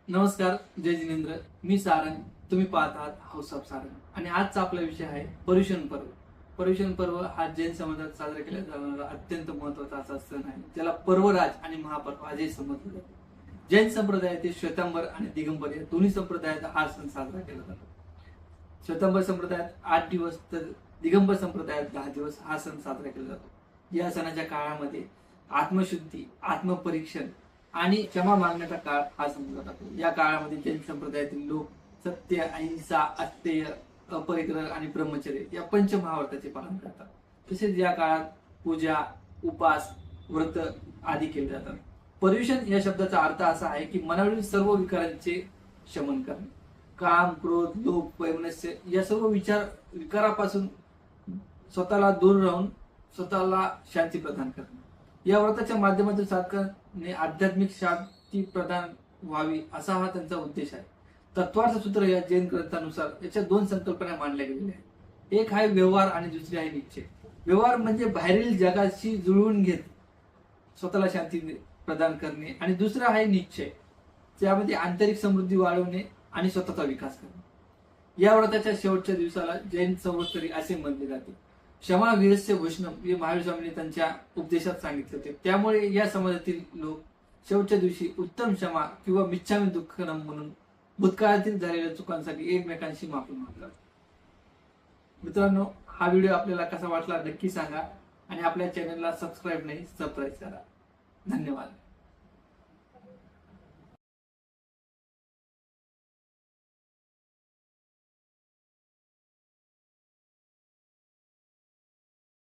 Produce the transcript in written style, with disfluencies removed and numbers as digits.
नमस्कार, जय जिनेंद्र. मी सारंग. तुम्ही पाहत आहात हाऊस ऑफ सारंग. आणि आजचा आपला विषय आहे पर्युषण पर्व. पर्युषण पर्व हा जैन समाजात साजरा केला जाणारा अत्यंत महत्वाचा असा सण आहे, ज्याला पर्वराज आणि महापर्व असे समजले जाते. जैन संप्रदायातील श्वेतांबर आणि दिगंबर या दोन्ही संप्रदायात हा सण साजरा केला जातो. श्वेतांबर संप्रदायात 8 दिवस तर दिगंबर संप्रदायात 10 दिवस हा सण साजरा केला जातो. या सणाच्या काळामध्ये आत्मशुद्धी, आत्मपरीक्षण आणि क्षमा मागण्याचा काळ हा समजला जातो. या काळामध्ये जैन संप्रदायातील लोक सत्य, अहिंसा, अस्तेय, अपरिग्रह आणि ब्रह्मचर्य या पंचमहाव्रताचे पालन करतात. तसेच या काळात पूजा, उपास, व्रत आदी केले जातात. पर्युषण या शब्दाचा अर्थ असा आहे की मनावरील सर्व विकारांचे शमन करणे. काम, क्रोध, लोभ, वैमनस्य या सर्व विकारापासून स्वतःला दूर राहून स्वतःला शांती प्रदान करणे. या व्रताच्या माध्यमातून साधकाने आध्यात्मिक शांती प्रदान व्हावी असा हा त्यांचा उद्देश आहे. तत्वार्थ सूत्र या जैन ग्रंथानुसार याच्या दोन संकल्पना मांडल्या गेलेल्या आहेत. एक आहे व्यवहार आणि दुसरी आहे निश्चय. व्यवहार म्हणजे बाहेरील जगाशी जुळवून घेत स्वतःला शांती प्रदान करणे, आणि दुसरा आहे निश्चय, त्यामध्ये आंतरिक समृद्धी वाढवणे आणि स्वतःचा विकास करणे. या व्रताच्या शेवटच्या दिवसाला जैन संवत्सरी असे म्हणले जाते. क्षमा वीरस्य भूषणम हे महावीर स्वामींनी त्यांच्या उपदेशात सांगितले होते. त्यामुळे या समाजातील लोक शेवटच्या दिवशी उत्तम क्षमा किंवा मिच्छामी दुःखनम म्हणून भूतकाळातील झालेल्या चुकांसाठी एकमेकांशी माफी मागतात. मित्रांनो, हा व्हिडिओ आपल्याला कसा वाटला नक्की सांगा आणि आपल्या चॅनलला सबस्क्राईब करा. धन्यवाद.